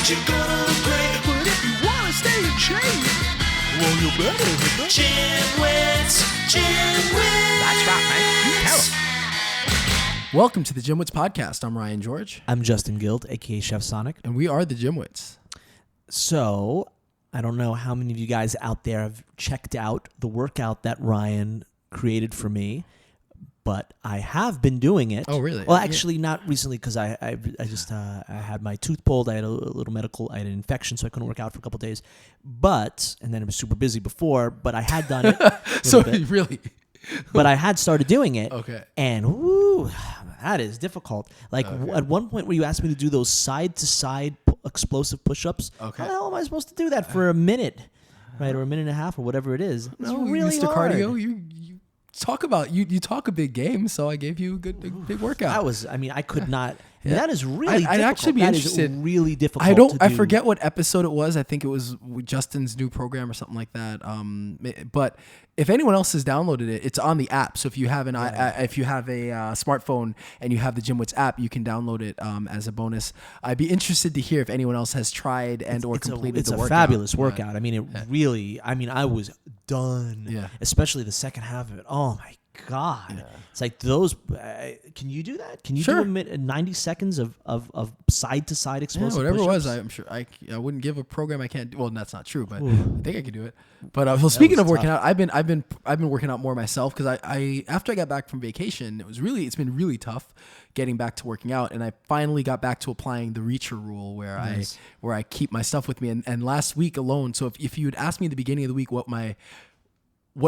you're gonna look great. But if you wanna stay in shape, well, you better hit the GymWits. That's right, man. Tell 'em. Welcome to the GymWits podcast. I'm Ryan George. I'm Justin Guild, aka Chef Sonic. And we are the GymWits. So, I don't know how many of you guys out there have checked out the workout that Ryan created for me, but I have been doing it. Oh, really? Well, actually, not recently because I had my tooth pulled. I had I had an infection, so I couldn't work out for a couple of days. And then I was super busy before, but I had done it. So really? But I had started doing it. Okay. And whoo, that is difficult. Like at one point where you asked me to do those side-to-side explosive push-ups, Okay. how the hell am I supposed to do that for a minute? Right, or a minute and a half or whatever it is. It's really Mr. hard. Cardio, you talk about, you talk a big game, so I gave you a good big workout. I could not. Yeah. That is really difficult. I'd actually be interested. That is really difficult I forget what episode it was. I think it was Justin's new program or something like that. But if anyone else has downloaded it, it's on the app. So if you have a smartphone and you have the GymWits app, you can download it as a bonus. I'd be interested to hear if anyone else has tried and or completed the workout. It's a fabulous workout. I mean, I was done. Yeah. Especially the second half of it. Oh my God. Yeah. It's like those. Can you do that? Can you Sure. do 90 seconds of side to side explosive? Whatever it push-ups? was, I'm sure I wouldn't give a program I can't do. Well, that's not true, but I think I could do it. But speaking of working out, I've been working out more myself because I after I got back from vacation, it's been really tough getting back to working out, and I finally got back to applying the reacher rule where I keep my stuff with me. And last week alone, so if you had asked me at the beginning of the week what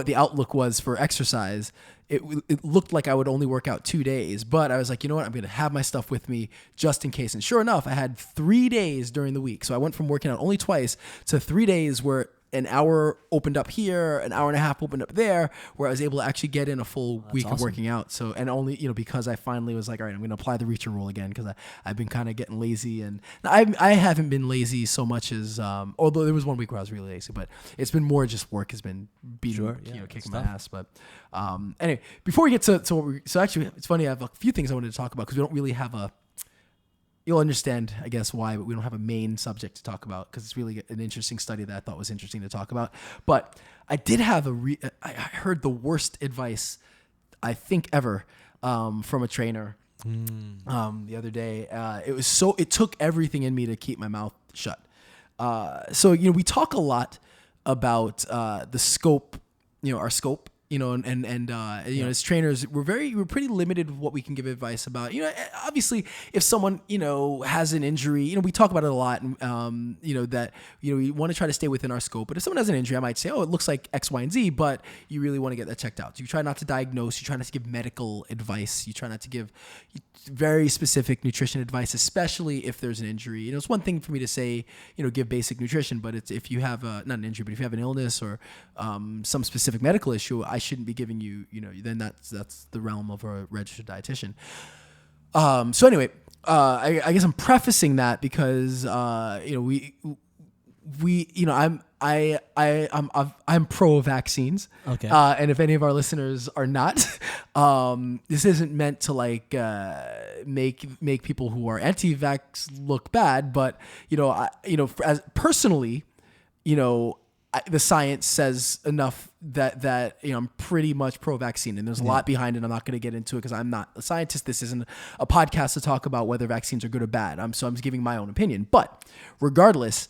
the outlook was for exercise, it looked like I would only work out 2 days, but I was like, you know what, I'm going to have my stuff with me just in case. And sure enough, I had 3 days during the week. So I went from working out only twice to 3 days where an hour opened up here, an hour and a half opened up there, where I was able to actually get in a full week of working out. So, and only, because I finally was like, all right, I'm going to apply the reacher rule again, because I've been kind of getting lazy, and I haven't been lazy so much as, although there was 1 week where I was really lazy, but it's been more just work has been beating, kicking my ass. But anyway, before we get to what so actually, it's funny, I have a few things I wanted to talk about because we don't really have you'll understand, I guess, why, but we don't have a main subject to talk about because it's really an interesting study that I thought was interesting to talk about. But I did have I heard the worst advice I think ever from a trainer the other day. It took everything in me to keep my mouth shut. So we talk a lot about the scope, our scope. As trainers, we're pretty limited with what we can give advice about. Obviously, if someone, has an injury, we talk about it a lot, and, we want to try to stay within our scope. But if someone has an injury, I might say, oh, it looks like X, Y, and Z, but you really want to get that checked out. So you try not to diagnose. You try not to give medical advice. You try not to give very specific nutrition advice, especially if there's an injury. It's one thing for me to say, give basic nutrition, but it's if you have not an injury, but if you have an illness or some specific medical issue, I shouldn't be giving you, then that's the realm of a registered dietitian. So anyway, I guess I'm prefacing that because I'm pro vaccines. Okay. And if any of our listeners are not, this isn't meant to make people who are anti-vax look bad, but as personally, the science says enough that I'm pretty much pro-vaccine, and there's a lot behind it. I'm not going to get into it because I'm not a scientist. This isn't a podcast to talk about whether vaccines are good or bad. So I'm just giving my own opinion. But regardless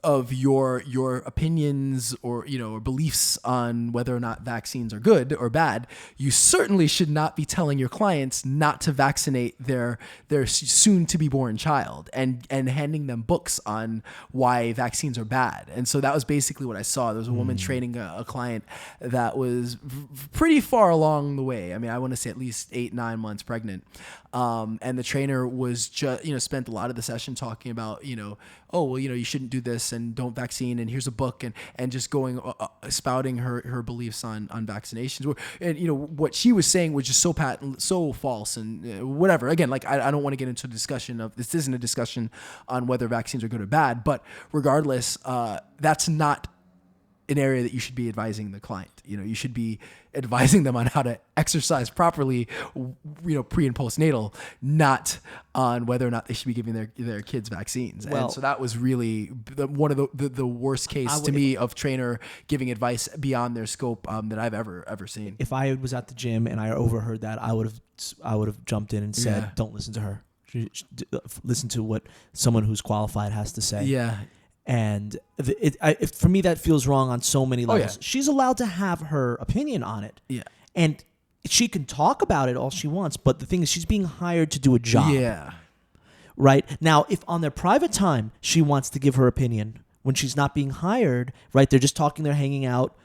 of your opinions or or beliefs on whether or not vaccines are good or bad, you certainly should not be telling your clients not to vaccinate their soon to be born child and handing them books on why vaccines are bad. And so that was basically what I saw. There was a woman training a client that was pretty far along the way. I mean, I want to say at least 8-9 months pregnant. And the trainer was just, spent a lot of the session talking about, oh, well, you shouldn't do this and don't vaccine. And here's a book and just going, spouting her beliefs on vaccinations. And, what she was saying was just so patent, so false and whatever. Again, I don't want to get into a discussion of, this isn't a discussion on whether vaccines are good or bad, but regardless, that's not an area that you should be advising the client. You should be advising them on how to exercise properly, pre and postnatal, not on whether or not they should be giving their kids vaccines. Well, and so that was really one of the worst case to me of trainer giving advice beyond their scope that I've ever seen. If I was at the gym and I overheard that, I would have jumped in and said, "Don't listen to her. Listen to what someone who's qualified has to say." Yeah. And for me, that feels wrong on so many levels. Yeah. She's allowed to have her opinion on it. Yeah. And she can talk about it all she wants, but the thing is, she's being hired to do a job. Yeah. Right? Now, if on their private time she wants to give her opinion, when she's not being hired, right, they're just talking, they're hanging out,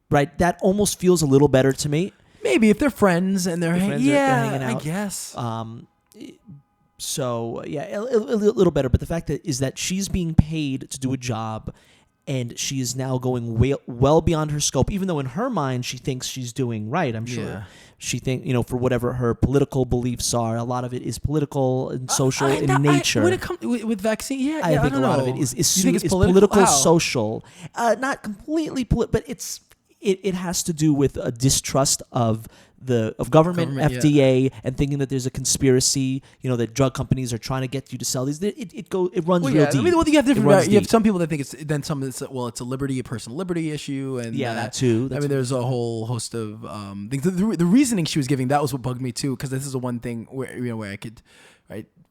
right, that almost feels a little better to me. Maybe if they're friends and they're hanging out. I guess. So yeah, a little better. But the fact is that she's being paid to do a job, and she is now going well beyond her scope. Even though in her mind she thinks she's doing right, I'm sure she for whatever her political beliefs are, a lot of it is political and social in nature. When it comes with vaccine, I think a lot of it is political, social, not completely but it has to do with a distrust of government, FDA, and thinking that there's a conspiracy. That drug companies are trying to get you to sell these. It runs real deep. You have some people that think it's a liberty, a personal liberty issue, and that too. There's a whole host of things. The reasoning she was giving, that was what bugged me too, because this is the one thing where I could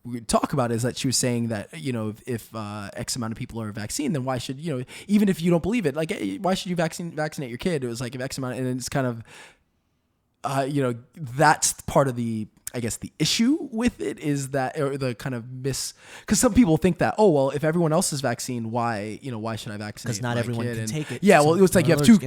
we talk about is that she was saying that if X amount of people are vaccinated, then why should even if you don't believe it, like why should you vaccinate your kid? It was like if X amount, and it's kind of that's part of the issue with it is that, or the kind of because some people think that, oh well, if everyone else is vaccinated, why should I vaccinate? Because not everyone can take it. Yeah, well, it was like you have two.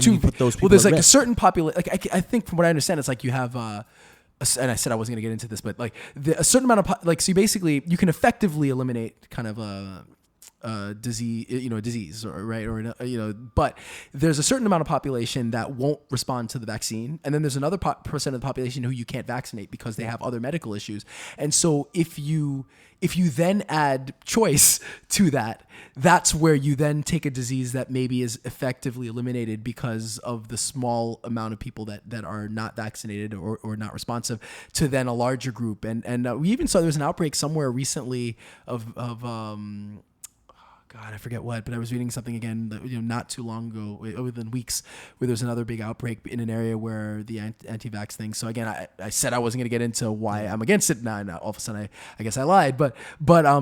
Well, there's like a certain population. Like I think from what I understand, it's like you have. And I said I wasn't going to get into this, but like a certain amount of so you can effectively eliminate kind of a disease, but there's a certain amount of population that won't respond to the vaccine, and then there's another percent of the population who you can't vaccinate because they have other medical issues. And so if you then add choice to that, that's where you then take a disease that maybe is effectively eliminated because of the small amount of people that are not vaccinated or not responsive to then a larger group. And we even saw there was an outbreak somewhere recently of God, I forget what, but I was reading something again that, not too long ago, within weeks, where there's another big outbreak in an area where the anti-vax thing. So again, I said I wasn't going to get into why I'm against it. Now all of a sudden I guess I lied, but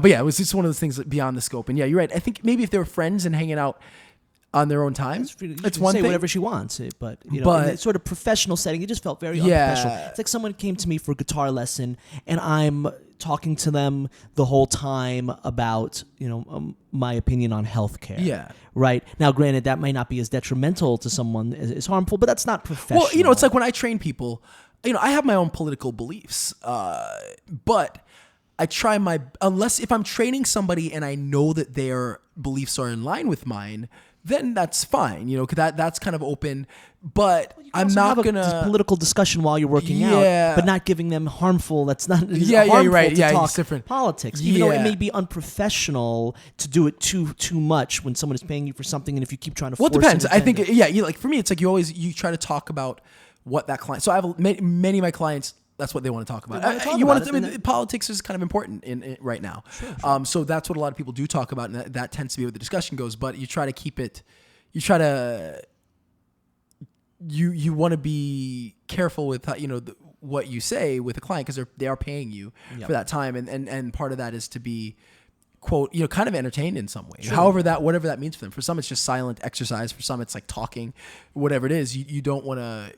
yeah, it was just one of those things beyond the scope. And yeah, you're right. I think maybe if they were friends and hanging out on their own time, it's one thing. Whatever she wants, but in that sort of professional setting, it just felt very unprofessional. It's like someone came to me for a guitar lesson, and I'm talking to them the whole time about my opinion on healthcare. Yeah. Right. Now, granted, that might not be as detrimental to someone as harmful, but that's not professional. Well, it's like when I train people, I have my own political beliefs, but I try unless if I'm training somebody and I know that their beliefs are in line with mine, then that's fine, because that's kind of open. But I'm not gonna have a political discussion while you're working out, but not giving them harmful. That's not harmful you're right. To talk it's different politics, even though it may be unprofessional to do it too much when someone is paying you for something, and if you keep trying to. Well, it depends. I think like for me, it's like you try to talk about what that client. So I have many of my clients. That's what they want to talk about. Politics is kind of important in right now. Sure. So that's what a lot of people do talk about, and that tends to be where the discussion goes. But you try to keep it. You try to. You want to be careful with what you say with a client because they are paying you for that time, and part of that is to be, quote, kind of entertained in some way. Sure. Whatever that means for them. For some, it's just silent exercise. For some, it's like talking, whatever it is. You don't want to,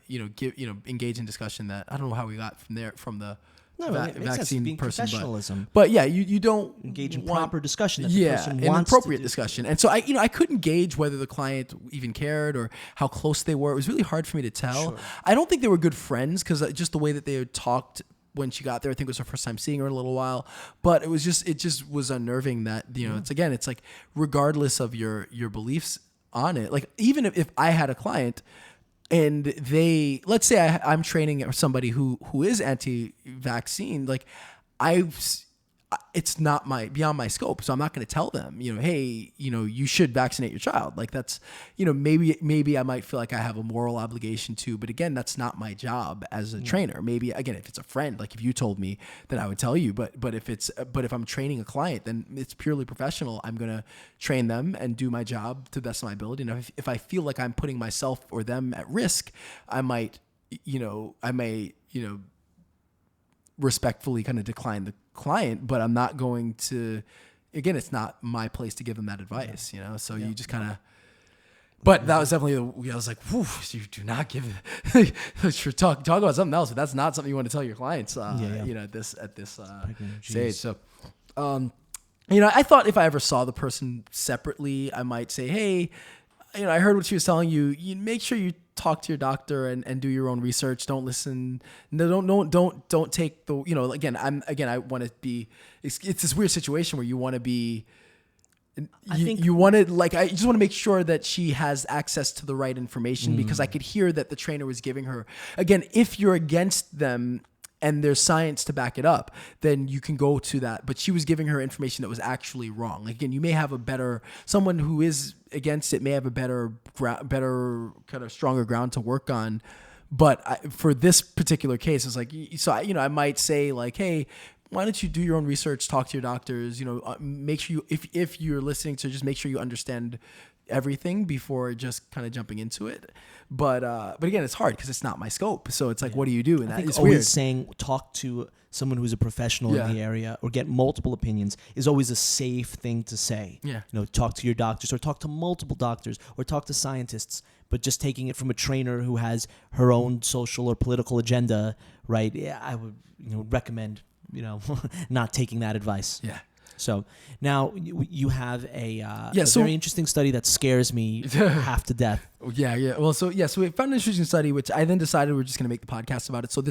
engage in discussion that I don't know how we got from the vaccine person, but yeah, you don't engage in proper discussion. That an appropriate discussion. And so I couldn't gauge whether the client even cared or how close they were. It was really hard for me to tell. Sure. I don't think they were good friends because just the way that they had talked when she got there, I think it was her first time seeing her in a little while, but it just was unnerving that, it's like, regardless of your beliefs on it, like even if I had a client and let's say I'm training somebody who is anti-vaccine, like it's not beyond my scope. So I'm not going to tell them, hey, you should vaccinate your child. Like that's, maybe I might feel like I have a moral obligation to, but again, that's not my job as a trainer. Maybe again, if it's a friend, like if you told me, then I would tell you, but if I'm training a client, then it's purely professional. I'm going to train them and do my job to the best of my ability. And if I feel like I'm putting myself or them at risk, I may respectfully kind of decline the client, but I'm not going to, again, it's not my place to give them that advice, so you just kind of, but that was definitely, I was like, whew, you do not give sure talk about something else, but that's not something you want to tell your clients, at this stage. So, I thought if I ever saw the person separately, I might say, hey, I heard what she was telling you. You make sure you talk to your doctor and do your own research. Don't listen. No, don't take the, I want to be, it's this weird situation where you want to be, you want to I just want to make sure that she has access to the right information because I could hear that the trainer was giving her, again, if you're against them and there's science to back it up, then you can go to that. But she was giving her information that was actually wrong. Again, you may have someone who is against it may have a better kind of stronger ground to work on. But for this particular case, it's like, so I might say like, hey, why don't you do your own research, talk to your doctors, make sure if you're listening to, just make sure you understand everything before just kind of jumping into it. But again, it's hard because it's not my scope. So it's like, what do you do? And that is always weird. Saying talk to someone who's a professional in the area or get multiple opinions is always a safe thing to say. Yeah. Talk to your doctors or talk to multiple doctors or talk to scientists. But just taking it from a trainer who has her own social or political agenda, right? Yeah, I would recommend not taking that advice. Yeah. So now you have a very interesting study that scares me half to death. Yeah. Well, so we found an interesting study, which I then decided we're just going to make the podcast about it. So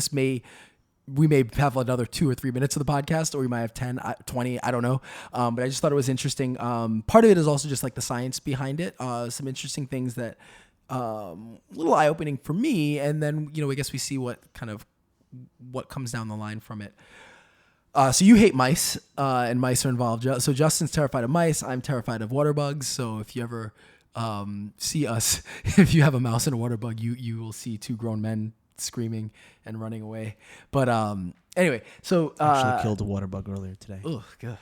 we may have another 2 or 3 minutes of the podcast, or we might have 10, 20, I don't know. But I just thought it was interesting. Part of it is also just like the science behind it. Some interesting things that a little eye-opening for me. And then, I guess we see what comes down the line from it. So you hate mice, and mice are involved. So Justin's terrified of mice. I'm terrified of water bugs. So if you ever see us, if you have a mouse and a water bug, you will see 2 grown men screaming and running away. But anyway, so actually killed a water bug earlier today. Ugh, God.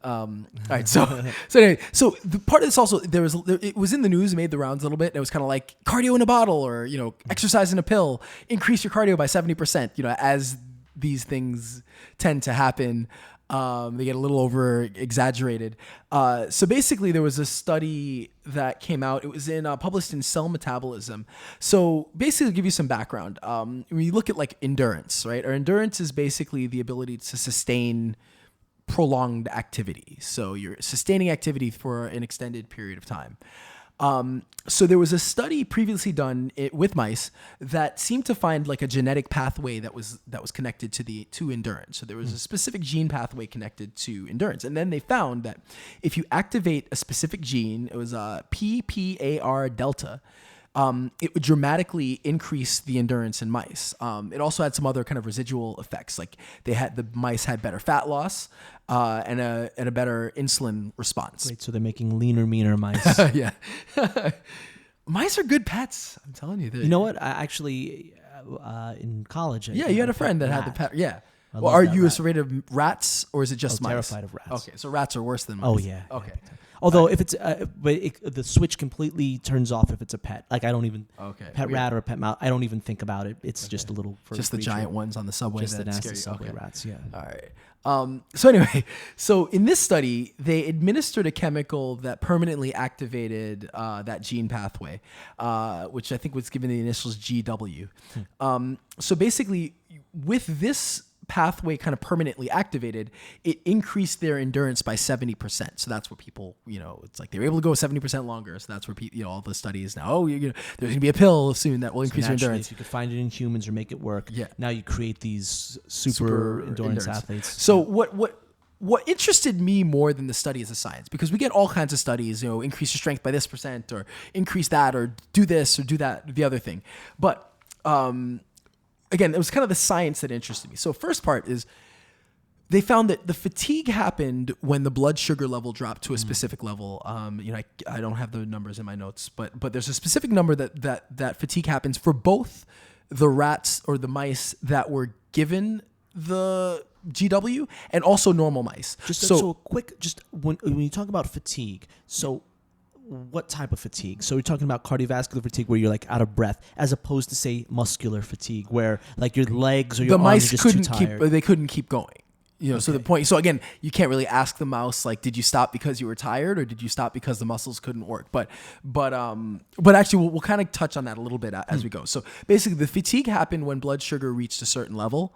All right, so anyway, so the part of this also it was in the news, it made the rounds a little bit. And it was kind of like cardio in a bottle, or exercise in a pill, increase your cardio by 70%. As these things tend to happen, they get a little over exaggerated. So basically, there was a study that came out. It was published in Cell Metabolism. So basically, to give you some background, when you look at like endurance, right? Or endurance is basically the ability to sustain prolonged activity. So you're sustaining activity for an extended period of time. So there was a study previously done with mice that seemed to find like a genetic pathway that was connected to endurance. So there was a specific gene pathway connected to endurance. And then they found that if you activate a specific gene, it was PPAR delta, it would dramatically increase the endurance in mice. It also had some other kind of residual effects, like the mice had better fat loss and a better insulin response. Wait, so they're making leaner, meaner mice? Yeah, mice are good pets. I'm telling you. You know what? I actually in college. You had a friend that had the pet. Yeah. Well, are you afraid of rats, or is it just mice? Terrified of rats. Okay, so rats are worse than mice. Oh yeah. Okay. Although if it's, the switch completely turns off if it's a pet. Like I don't even rat or a pet mouse. I don't even think about it. It's just a little. Just the giant ones on the subway. Just that the nasty scare you. subway rats. Yeah. All right. So anyway, in this study, they administered a chemical that permanently activated that gene pathway, which I think was given the initials GW. So basically, with this pathway kind of permanently activated, it increased their endurance by 70%. So that's what people, it's like they were able to go 70% longer. So that's where people, all the studies now, there's going to be a pill soon that will increase your endurance. If you could find it in humans or make it work, now you create these super endurance athletes. So what interested me more than the study is the science, because we get all kinds of studies, increase your strength by this percent, or increase that, or do this, or do that, the other thing. But, again, it was kind of the science that interested me. So first part is they found that the fatigue happened when the blood sugar level dropped to a specific level. I don't have the numbers in my notes, but there's a specific number that fatigue happens for both the rats or the mice that were given the GW and also normal mice. So quick, just when you talk about fatigue, so what type of fatigue? So we're talking about cardiovascular fatigue where you're like out of breath, as opposed to say muscular fatigue where like your legs or your arms are just too tired. They couldn't keep going. So the point. So again, you can't really ask the mouse like, did you stop because you were tired or did you stop because the muscles couldn't work? But actually, we'll kind of touch on that a little bit as we go. So basically, the fatigue happened when blood sugar reached a certain level,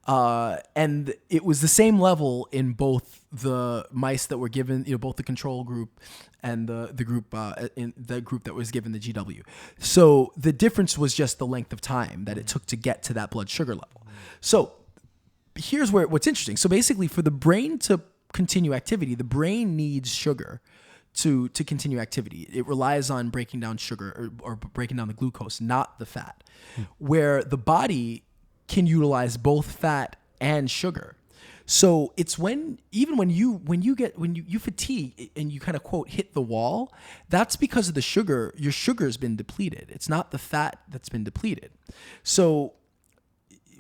and it was the same level in both the mice that were given, both the control group and the group in the group that was given the GW. So the difference was just the length of time that it took to get to that blood sugar level. So here's what's interesting. So basically, for the brain to continue activity, the brain needs sugar to continue activity. It relies on breaking down sugar or breaking down the glucose, not the fat. Where the body can utilize both fat and sugar. So it's when you fatigue and you kind of quote hit the wall, that's because of the sugar. Your sugar has been depleted. It's not the fat that's been depleted. So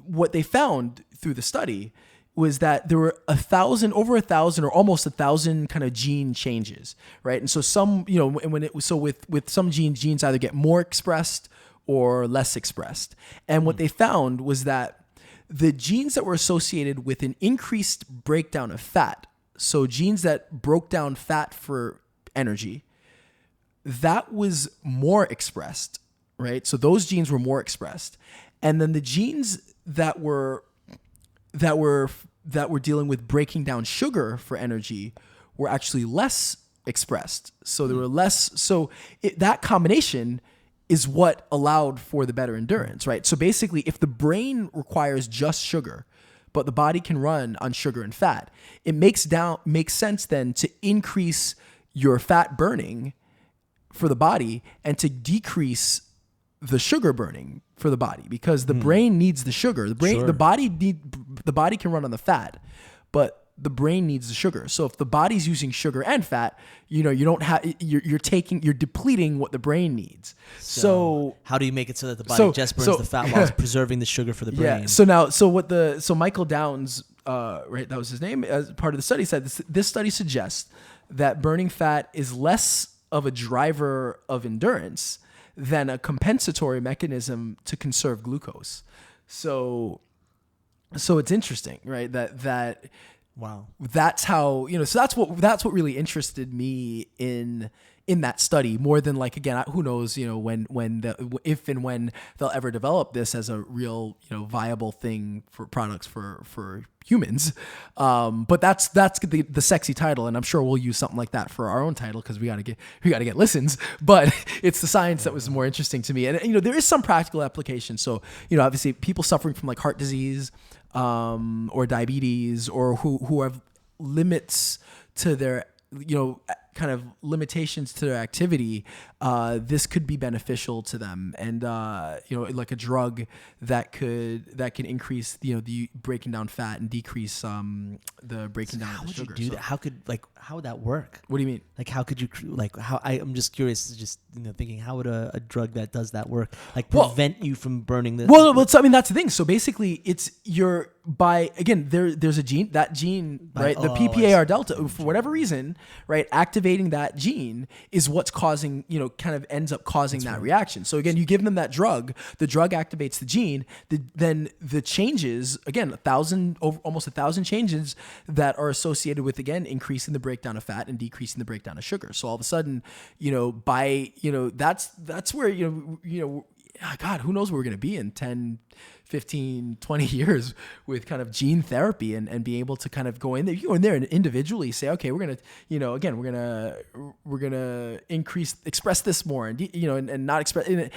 what they found through the study was that there were over 1,000 or almost 1,000 kind of gene changes, right? And so some, with some genes either get more expressed or less expressed. And what they found was that the genes that were associated with an increased breakdown of fat, so genes that broke down fat for energy, that was more expressed, right? So those genes were more expressed. And then the genes that were dealing with breaking down sugar for energy were actually less expressed. So there were less. So that combination is what allowed for the better endurance, right? So basically, if the brain requires just sugar, but the body can run on sugar and fat, it makes sense then to increase your fat burning for the body and to decrease the sugar burning for the body, because the brain needs the sugar. The body can run on the fat, but the brain needs the sugar. So if the body's using sugar and fat, you're depleting what the brain needs. So how do you make it so that the body just burns the fat while preserving the sugar for the brain? Yeah. So Michael Downs, right, that was his name, as part of the study said this study suggests that burning fat is less of a driver of endurance than a compensatory mechanism to conserve glucose. So it's interesting, right? That wow. That's how, so that's what really interested me in that study, more than like, again, who knows, if and when they'll ever develop this as a real, viable thing for products for humans. But that's the sexy title. And I'm sure we'll use something like that for our own title, because we got to get listens, but it's the science that was more interesting to me. And, there is some practical application. So, obviously people suffering from like heart disease, or diabetes, or who have limits to their, kind of limitations to their activity, this could be beneficial to them. And, like a drug that can increase, the breaking down fat and decrease, the breaking down how of the sugar. How would you do that? How would that work? What do you mean? Like, how could you, I'm just curious, just, thinking, how would a drug that does that work? Like, prevent you from burning the... Well, that's the thing. So basically, it's there's a gene, right? The PPAR delta, for whatever reason, right? Activating that gene is what's causing, kind of ends up causing that reaction. So again, you give them that drug, the drug activates the gene, then the changes, again, almost 1,000 changes that are associated with, again, increasing the breakdown of fat and decreasing the breakdown of sugar. So all of a sudden, that's where, God, who knows where we're going to be in 10, 15, 20 years with kind of gene therapy and be able to kind of go in there. You go in there and individually say, okay, we're going to, we're going to express this more and not express and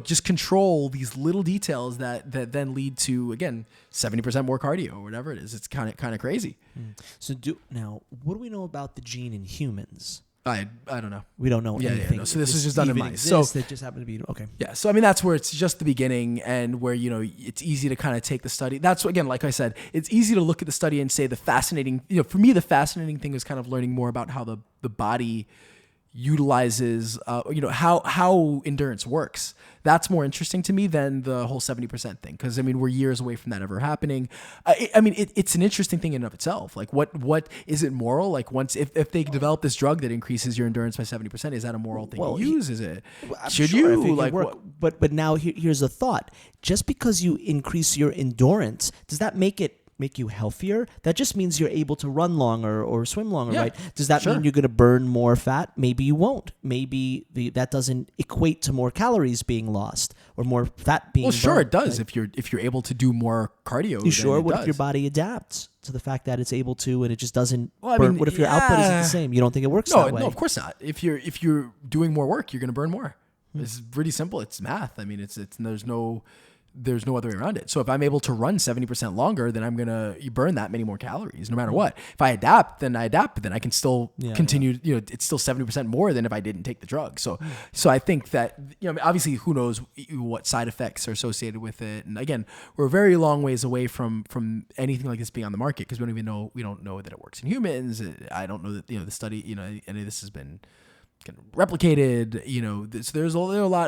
just control these little details that then lead to, again, 70% more cardio or whatever it is. It's kind of crazy. So now, what do we know about the gene in humans? I don't know. We don't know anything. No. So this is just done in mice. So it just happened to be okay. Yeah. So I mean, that's where it's just the beginning, and where it's easy to kind of take the study. That's again, like I said, it's easy to look at the study and say the fascinating. For me, the fascinating thing is kind of learning more about how the body utilizes, how endurance works. That's more interesting to me than the whole 70% thing. Cause I mean, we're years away from that ever happening. I mean, it's an interesting thing in and of itself. Like what is it moral? Like if they develop this drug that increases your endurance by 70%, is that a moral thing to use? Is it, should you like, but now here's a thought. Just because you increase your endurance, does that make you healthier? That just means you're able to run longer or swim longer, right? Does that mean you're going to burn more fat? Maybe you won't. Maybe that doesn't equate to more calories being lost or more fat being burned. Well, sure it does. Right? If you're able to do more cardio, you sure? What if your body adapts to the fact that it's able to and it just doesn't burn? What if your output isn't the same? You don't think it works that way? No, of course not. If you're doing more work, you're going to burn more. It's pretty simple. It's math. I mean, it's there's no other way around it. So if I'm able to run 70% longer, then I'm going to burn that many more calories no matter what. If I adapt, then I can still continue, it's still 70% more than if I didn't take the drug. So I think that, obviously who knows what side effects are associated with it. And again, we're a very long ways away from anything like this being on the market because we don't know that it works in humans. I don't know that, the study, any of this has been kind of replicated, there's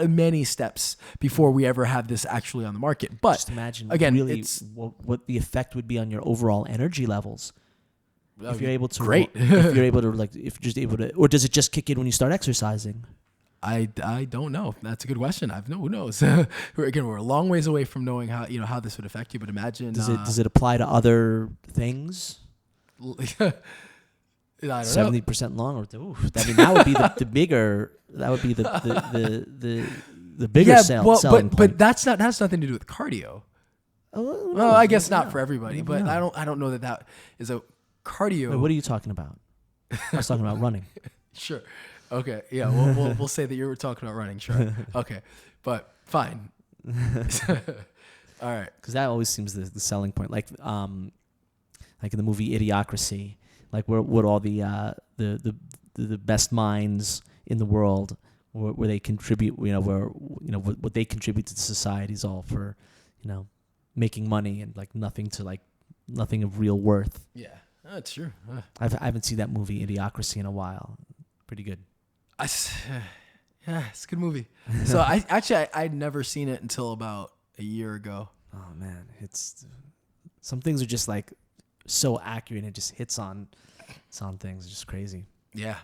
many steps before we ever have this actually on the market. But just imagine again, really what the effect would be on your overall energy levels. If you're able to, great. If you're able to, or does it just kick in when you start exercising? I don't know. That's a good question. Who knows? We're a long ways away from knowing how this would affect you. But imagine, does it apply to other things? 70% longer. I mean, that would be the bigger. That would be the bigger selling point. But that's nothing to do with cardio. Well, I guess not for everybody. But I don't know that is a cardio. Wait, what are you talking about? I was talking about running. Sure. Okay. Yeah. We'll say that you were talking about running. Sure. Okay. But fine. All right. Because that always seems the selling point. Like in the movie Idiocracy. Like what all the best minds in the world, where they contribute, what they contribute to society is all for, making money and like nothing of real worth. Yeah, that's true. I haven't seen that movie Idiocracy in a while. Pretty good. Yeah, it's a good movie. So I'd never seen it until about a year ago. Oh man, some things are just like so accurate and it just hits on things. It's just crazy. Yeah.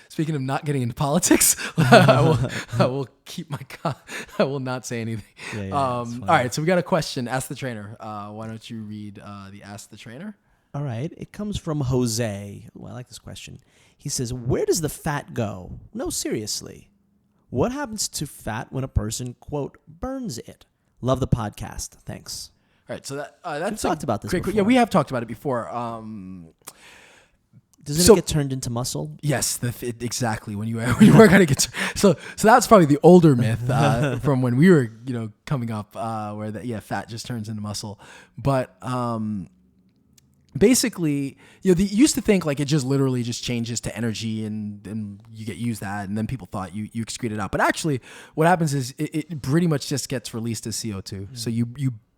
Speaking of not getting into politics, I will keep I will not say anything. Yeah, all right. So we got a question. Ask the Trainer. Why don't you read the Ask the Trainer? All right. It comes from Jose. Well, I like this question. He says, "Where does the fat go? No, seriously. What happens to fat when a person, quote, burns it? Love the podcast. Thanks." All right, so that's we've talked about this before. Yeah, we have talked about it before. Doesn't it get turned into muscle? Yes, exactly. When you work on it, so that's probably the older myth from when we were coming up, where fat just turns into muscle. But basically, they used to think like it just literally just changes to energy and you use that, and then people thought you excrete it out. But actually, what happens is it pretty much just gets released as CO2. So you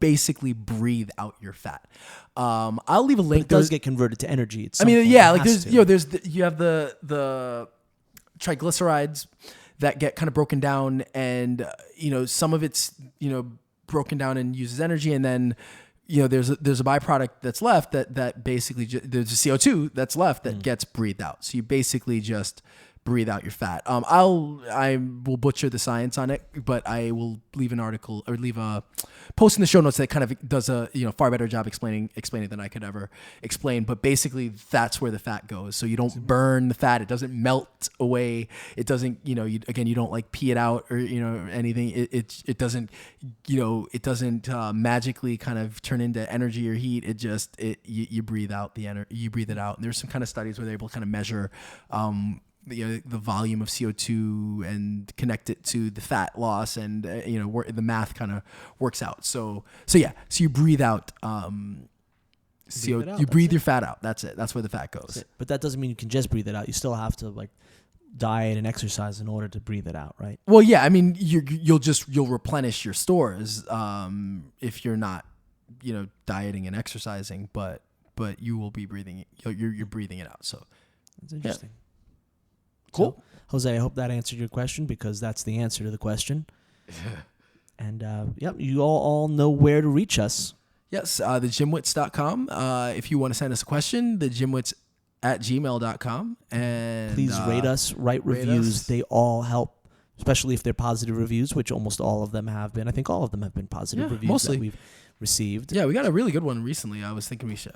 basically breathe out your fat. I'll leave a link. But it does get converted to energy. You have the triglycerides that get kind of broken down, and some of it's broken down and uses energy, and then there's a byproduct that's left that basically there's a CO2 that's left that gets breathed out. So you basically just breathe out your fat. I will butcher the science on it, but I will leave an article or leave a post in the show notes that kind of does a far better job explaining than I could ever explain. But basically, that's where the fat goes. So you don't burn the fat; it doesn't melt away. It doesn't you don't like pee it out or anything. It doesn't magically kind of turn into energy or heat. You breathe out the energy. You breathe it out. And there's some kind of studies where they're able to kind of measure the volume of CO2 and connect it to the fat loss, and the math kind of works out. So you breathe out You breathe your fat out. That's it. That's where the fat goes. But that doesn't mean you can just breathe it out. You still have to like diet and exercise in order to breathe it out, right? Well, yeah. I mean, you'll replenish your stores if you're not, dieting and exercising, but you will be breathing. You're breathing it out. So that's interesting. Yeah. Cool. So, Jose, I hope that answered your question because that's the answer to the question. And you all know where to reach us. Yes, the GymWits.com. If you want to send us a question, the GymWits@gmail.com. And please rate us, write reviews. They all help, especially if they're positive reviews, which almost all of them have been. I think all of them have been positive reviews mostly. That we've received. Yeah, we got a really good one recently. I was thinking we should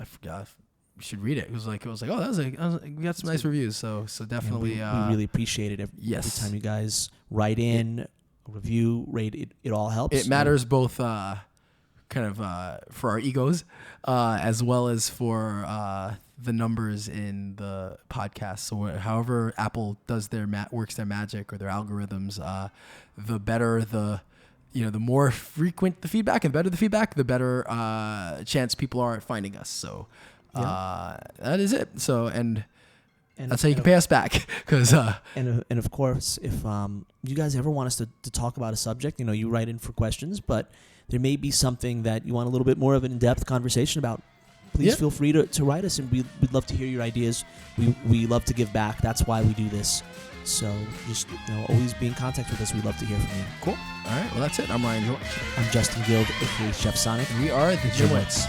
read it. It was like, we got some nice reviews. So definitely. We really appreciate it every time you guys write in, review, rate it. It all helps. It matters both kind of for our egos as well as for the numbers in the podcast. So however Apple does works their magic or their algorithms, the better the more frequent the feedback and better the feedback, the better chance people are at finding us. So that is it. So and that's how you can pay us back. And of course, if you guys ever want us to talk about a subject, you write in for questions, but there may be something that you want a little bit more of an in-depth conversation about. Please feel free to write us, and we'd love to hear your ideas. We love to give back. That's why we do this. So just always be in contact with us. We'd love to hear from you. Cool. All right. Well, that's it. I'm Ryan George. I'm Justin Guild, aka Chef Sonic. We are the GymWits.